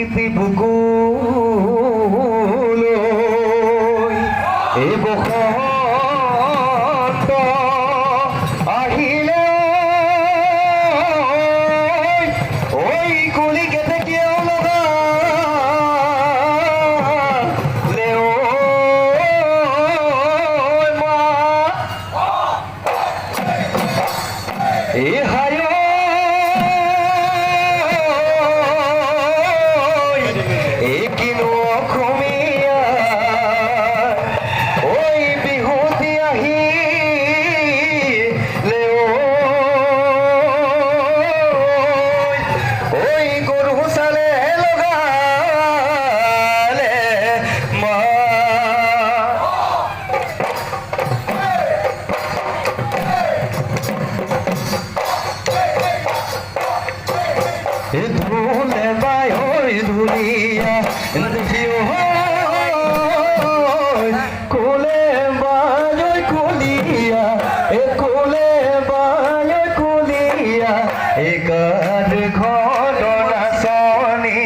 প্ৰাকৃতি বুকুলৈ এই বসন্ত আহিলে ঐ কুলি কেতেকীয়াও লগালে ঐ মা এই হায় ধুলে বাই ওই ধুলিয়া কোলে বাই ওই কুলিয়া এ কোলে বাই ওই কুলিয়া এ কার ঘটনা শনি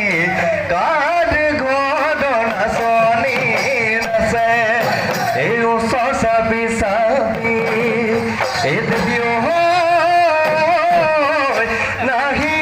কার ঘটনা শনি নাচে এই ওসর সাবি সাবি এ দেবিও নাহি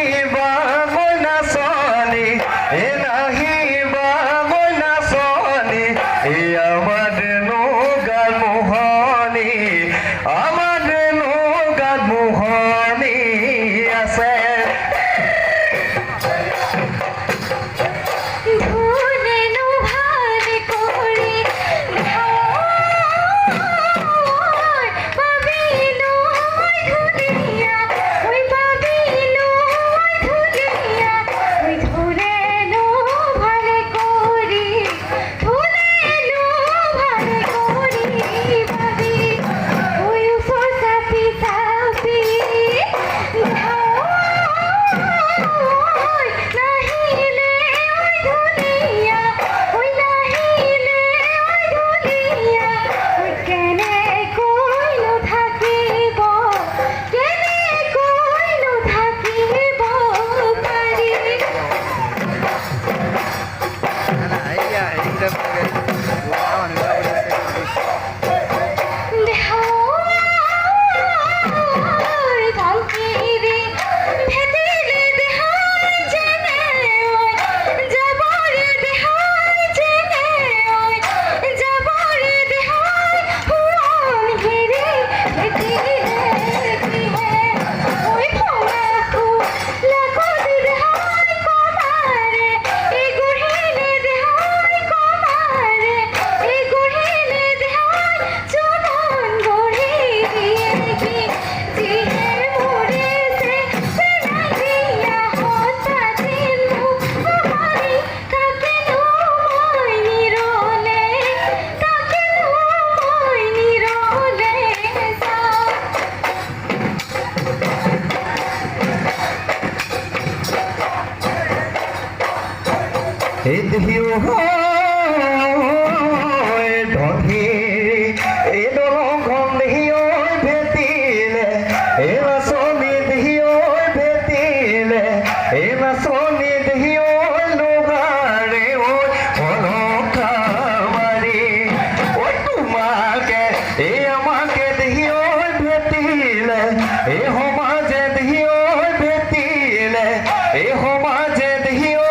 এই দেহিও ধনী এই দলংখন দেহিও ভেটিলে এই নাচনি দেহিও ভেটিলে এই নাচনি দেহিও লগাৰে ঐ অলকা মাৰি ঐ তোমাকে এই আমাকে দেহিও ভেটিলে এই সমাজে দেহিও ভেটিলে এই সমাজে দেহিও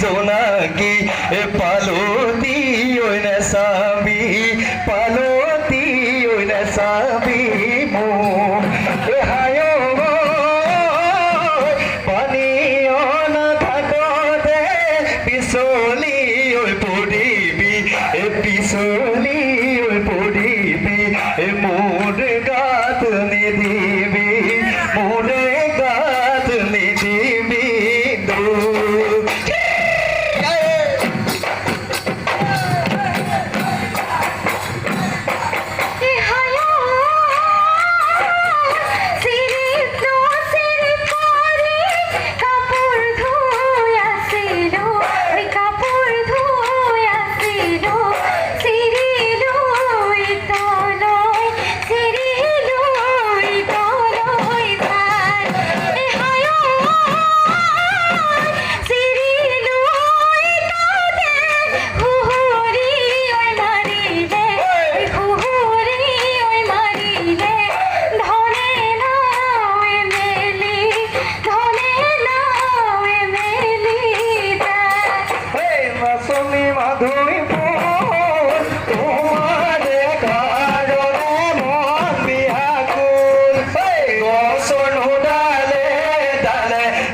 জোনাকি পালতি ঐ নাচাবি পালতি ঐ নাচাবি মোক হায় পানী নাথাকতে পিছলি ঐ পৰিবি পিছলি ঐ পৰিবি মোৰ গাত নিদিবি মোৰ গাত নিদিবি দুখ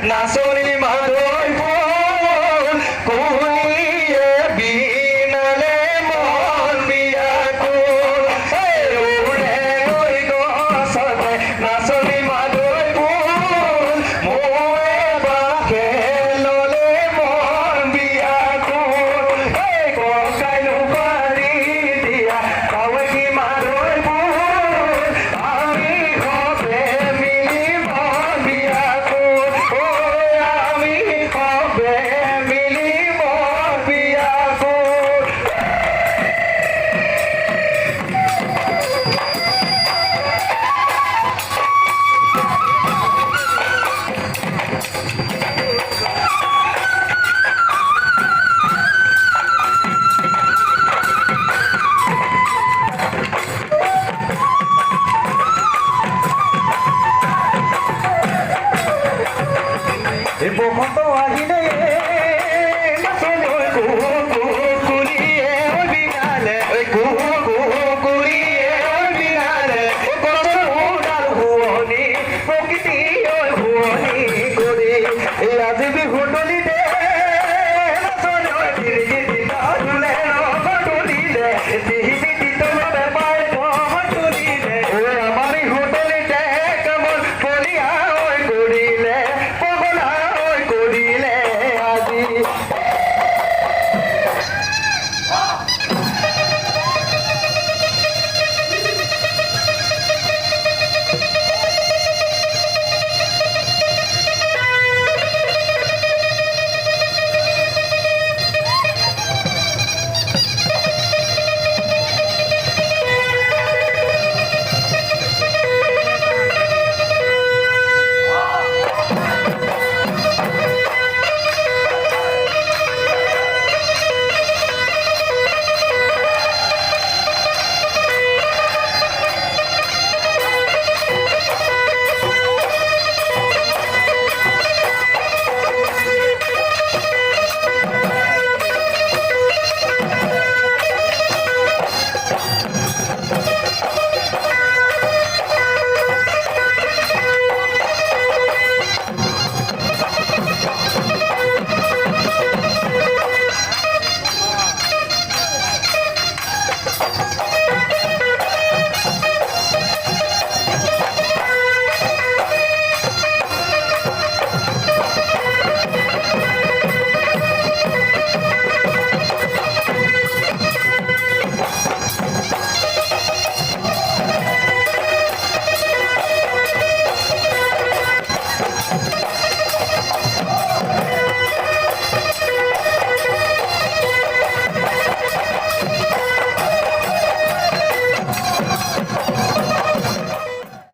নাচনি মাদৈ ফুল কুলিয়ে বিনালে মন বিয়াকুল উৰে ঐ গছতে নাচনি মাদৈ ফুল মোৰে বাসে ললে মন বিয়াকুল ককাইলো পাৰি দিয়া কাৱেকি মাদৈ ফুল আমি হবে মিলি মন বিয়াকুল মিলি মন বিয়াকুল বসন্ত আহিলে নাচনি ঐ কুলিয়ে ঐ বিনালে কুলিয়ে ঐ বিনালে গছৰ শুৱনি প্ৰকৃতি ঐ শুৱনি কৰি আজি বিহু তলিতে নাচনি ঐ ধীৰে ধুলে ৰঙ তুলিলে টিভি তলতে পাই তুলিলে আমাৰ বিহু তলিতে কামত পলিয়া ঐ কৰিলে পগলা ঐ কৰিলে আজি